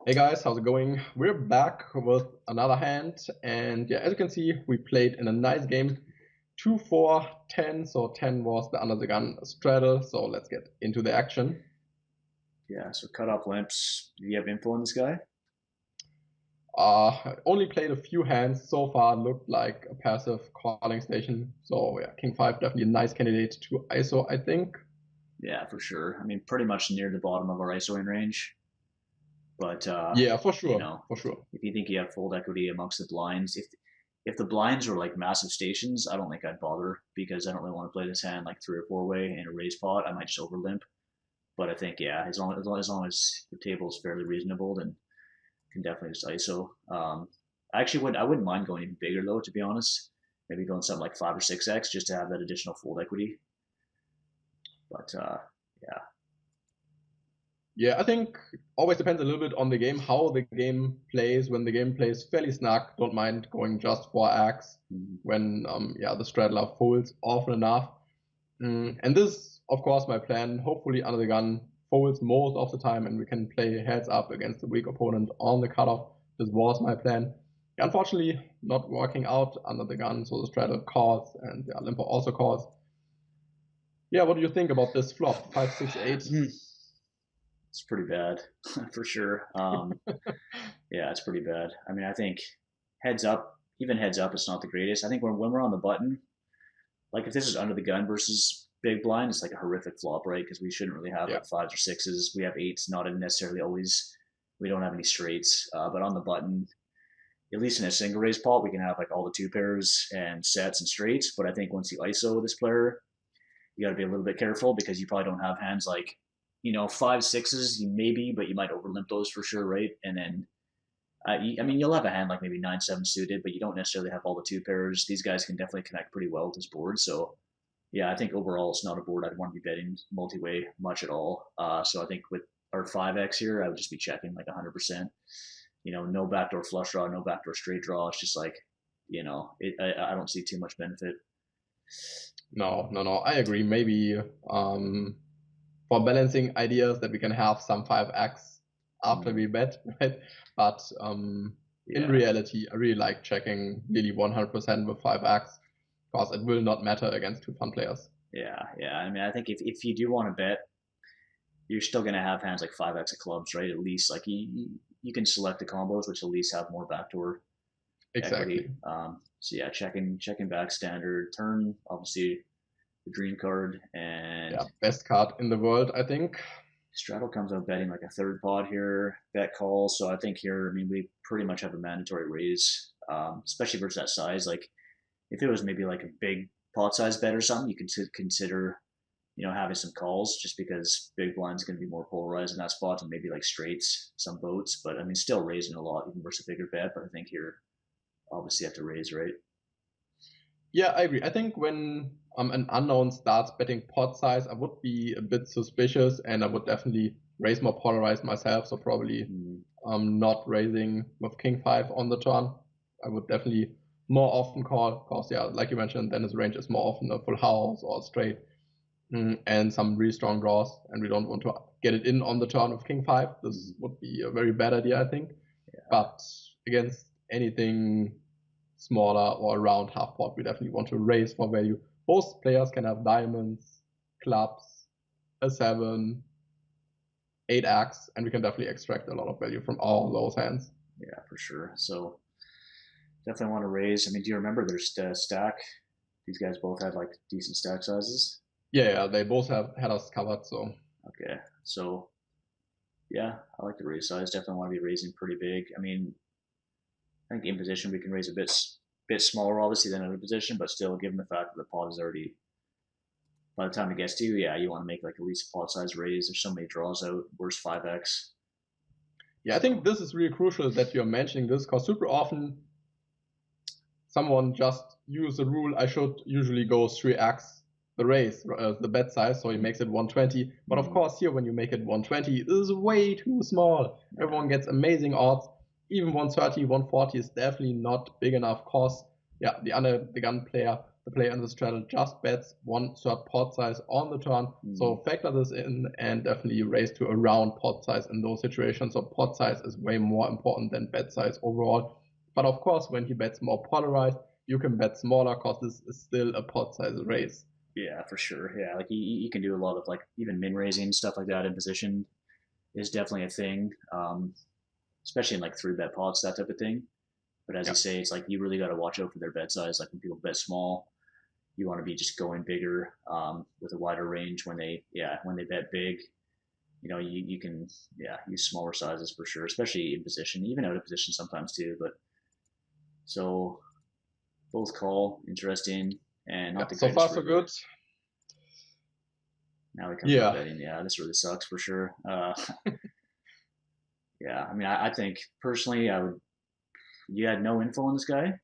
Hey guys, how's it going? We're back with another hand, and yeah, as you can see, we played in a nice game, 2-4-10. So 10 was the under the gun straddle. So let's get into the action. Yeah, so cut off limps. Do you have info on this guy? Only played a few hands so far. Looked like a passive calling station. So yeah, King 5 definitely a nice candidate to ISO, I think. Yeah, for sure. I mean, pretty much near the bottom of our ISOing range. But Yeah, for you sure, know, for sure. if you think you have fold equity amongst the blinds, if the blinds were like massive stations, I don't think I'd bother because I don't really want to play this hand like 3 or 4 way in a raise pot. I might just over limp. But I think yeah, as long as the table is fairly reasonable, then can definitely just ISO. I wouldn't mind going even bigger though, to be honest. Maybe going something like 5 or 6x just to have that additional fold equity. But yeah, Yeah, I think always depends a little bit on the game, how the game plays. When the game plays fairly snug, don't mind going just for axe. mm, When yeah, the straddler folds often enough. And this, of course, my plan. Hopefully, under the gun folds most of the time, and we can play heads up against the weak opponent on the cutoff. This was my plan. Unfortunately, not working out under the gun, so the straddle calls, and yeah, limper also calls. Yeah, what do you think about this flop? 5-6-8. it's pretty bad for sure. Yeah, it's pretty bad. I mean, I think heads up, even heads up, it's not the greatest. I think when we're on the button, like if this is under the gun versus big blind, it's like a horrific flop, right? Because we shouldn't really have Yeah. like fives or sixes. We have eights, not necessarily always. We don't have any straights, but on the button, at least in a single raise pot, we can have like all the two pairs and sets and straights. But I think once you ISO this player, you got to be a little bit careful because you probably don't have hands like, five sixes, you maybe, but you might overlimp those for sure, right? And then, I mean, you'll have a hand like maybe 9-7 suited, but you don't necessarily have all the two pairs. These guys can definitely connect pretty well with this board. So, yeah, I think overall it's not a board I'd want to be betting multi way much at all. So I think with our 5x here, I would just be checking like 100%. No backdoor flush draw, no backdoor straight draw. It's just like, I don't see too much benefit. No, no, no. I agree. Maybe for balancing ideas that we can have some 5x after Mm, we bet, right? But in yeah, reality, I really like checking nearly 100% with 5x because it will not matter against two fun players. yeah. I mean, I think if you do want to bet, you're still going to have hands like 5x of clubs, right? At least like you can select the combos, which at least have more backdoor equity. Exactly. So yeah, checking back standard turn, obviously the dream card, and Yeah, best card in the world, I think. Straddle comes out betting like a third pot here, bet calls. So I think here, I mean, we pretty much have a mandatory raise, especially versus that size. Like if it was maybe like a big pot size bet or something, you could consider, having some calls just because big blind's going to be more polarized in that spot and maybe like straights, some boats. But I mean, still raising a lot even versus a bigger bet. But I think here, obviously, you have to raise, right? Yeah, I agree. I think when an unknown starts betting pot size, I would be a bit suspicious, and I would definitely raise more polarized myself. So probably Mm, not raising with King 5 on the turn. I would definitely more often call, because yeah, like you mentioned, then his range is more often a full house or a straight, and some really strong draws, and we don't want to get it in on the turn with King 5. This mm, would be a very bad idea, I think. But against anything smaller or around half pot, we definitely want to raise for value. Both players can have diamonds, clubs, a 7, 8x, and we can definitely extract a lot of value from all those hands. yeah, for sure. So definitely want to raise. I mean, do you remember their stack? These guys both had like decent stack sizes. Yeah, yeah, they both have had us covered, so Okay, so yeah, I like the raise size. Definitely want to be raising pretty big. I mean, I think in position we can raise a bit smaller, obviously, than in a position, but still, given the fact that the pot is already by the time it gets to you, yeah, you want to make like at least a pot size raise. There's so many draws out. Worst 5x. yeah, I think So this is really crucial that you're mentioning this because super often someone just use the rule I should usually go 3x the raise, the bet size, so he makes it 120. But of mm, course, here when you make it 120, this is way too small. yeah, Everyone gets amazing odds. Even 130, 140 is definitely not big enough. Cause yeah, the under the gun player the player in the straddle just bets 1/3 pot size on the turn. So factor this in and definitely raise to around pot size in those situations. So pot size is way more important than bet size overall. But of course, when he bets more polarized, you can bet smaller because this is still a pot size raise. Yeah, for sure. Yeah, like you can do a lot of like even min raising stuff like that in position is definitely a thing, especially in like 3-bet pots, that type of thing. But as you say, it's like you really got to watch out for their bet size. Like when people bet small, you want to be just going bigger with a wider range. When they bet big, you can use smaller sizes for sure, especially in position, even out of position sometimes too. But so both call interesting and not the So greatest far so river. good. Now we come to betting. Yeah, this really sucks for sure. Yeah, I mean, I think personally, I would. You had no info on this guy.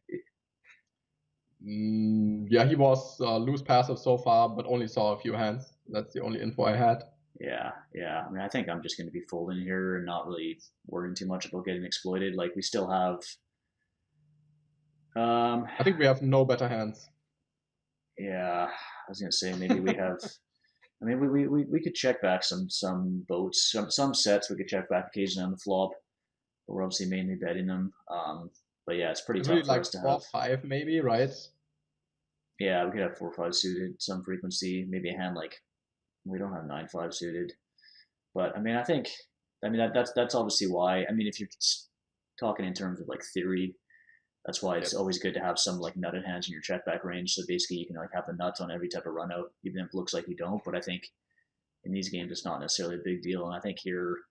Yeah, he was loose passive so far, but only saw a few hands. That's the only info I had. Yeah. I mean, I think I'm just going to be folding here and not really worrying too much about getting exploited. Like we still have. I think we have no better hands. Yeah, I was going to say maybe we have. I mean, we could check back some boats, some sets. We could check back occasionally on the flop, but we're obviously mainly betting them. But yeah, it's pretty It's tough really for like us to have. 4-5 maybe, right? Yeah, we could have 4-5 suited, some frequency, maybe a hand like we don't have 9-5 suited. But I mean, that's obviously why. I mean, if you're talking in terms of like theory, that's why it's always good to have some like nutted hands in your check back range. So basically, you can like have the nuts on every type of run out, even if it looks like you don't. But I think in these games, it's not necessarily a big deal. And I think here,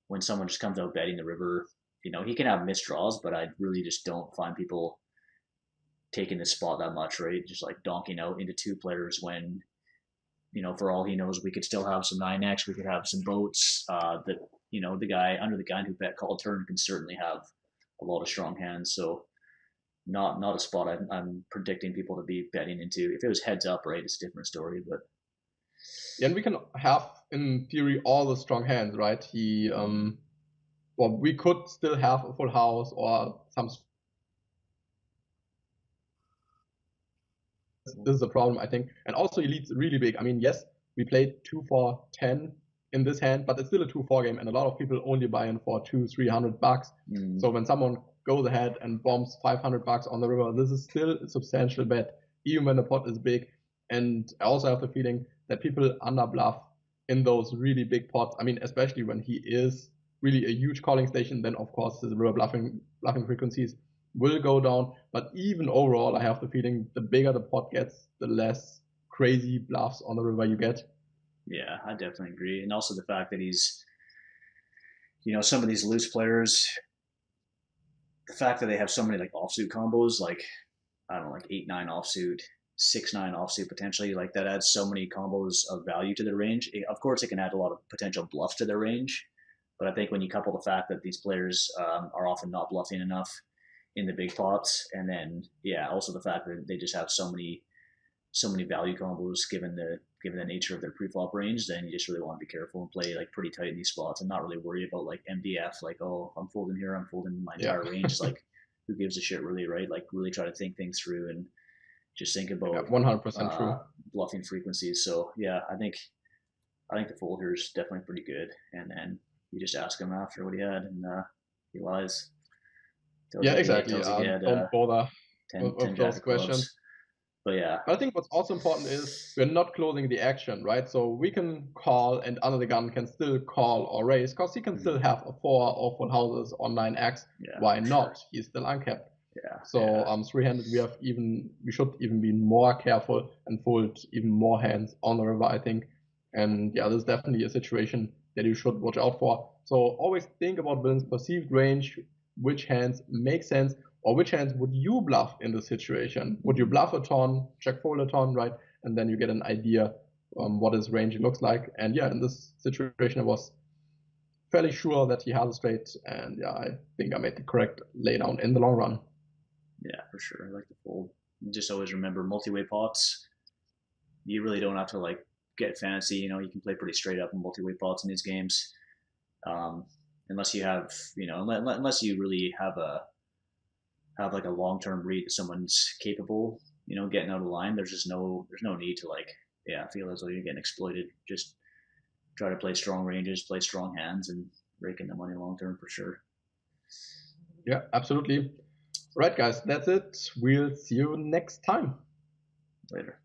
when someone just comes out betting the river, he can have missed draws, but I really just don't find people taking this spot that much, right? Just like donking out into two players when, for all he knows, we could still have some 9x, we could have some boats. That the guy under the gun who bet call turn can certainly have a lot of strong hands. So not a spot I'm predicting people to be betting into. If it was heads up, right, it's a different story. But yeah, and we can have in theory all the strong hands, right? We could still have a full house or some. This is a problem, I think. And also he leads really big. I mean, yes, we played 2-4-10 in this hand, but it's still a 2-4 game, and a lot of people only buy in for $200-300. So when someone goes ahead and bombs $500 on the river, this is still a substantial bet, even when the pot is big. And I also have the feeling that people underbluff in those really big pots. I mean, especially when he is really a huge calling station, then of course his river bluffing frequencies will go down. But even overall, I have the feeling the bigger the pot gets, the less crazy bluffs on the river you get. Yeah, I definitely agree. And also the fact that he's, some of these loose players, the fact that they have so many like offsuit combos, like, I don't know, like 8-9 offsuit, 6-9 offsuit potentially, like that adds so many combos of value to their range. Of course, it can add a lot of potential bluff to their range. But I think when you couple the fact that these players are often not bluffing enough in the big pots, and then also the fact that they just have so many value combos given the nature of their pre-flop range, then you just really want to be careful and play like pretty tight in these spots and not really worry about like MDF, like, oh, I'm folding here, I'm folding my entire range. It's like, who gives a shit really, right? Like really try to think things through and just think about 100% true. Bluffing frequencies. So yeah, I think the fold here is definitely pretty good. And then you just ask him after what he had, and he lies. Yeah, exactly. Don't bother 10 with jack those of questions. clubs. But yeah, But I think what's also important is we're not closing the action, right? So we can call, and under the gun can still call or raise, because he can still have a 4 or full houses or 9x. Why not? Sure. He's still uncapped. Yeah. So 3-handed, we should even be more careful and fold even more hands on the river, I think. And yeah, this is definitely a situation that you should watch out for. So always think about Villain's perceived range, which hands make sense, or which hands would you bluff in this situation? Would you bluff a ton, check fold a ton, right? And then you get an idea what his range looks like. And yeah, in this situation, I was fairly sure that he has a straight, and yeah, I think I made the correct laydown in the long run. Yeah, for sure. I like the fold. Just always remember multi-way pots. You really don't have to like get fancy. You can play pretty straight up in multi-way pots in these games, unless you have, unless you really have like a long-term read that someone's capable getting out of line. There's no need to like feel as though you're getting exploited. Just try to play strong ranges, play strong hands, and rake in the money long term for sure. Yeah, absolutely. Right, guys, that's it. We'll see you next time. Later.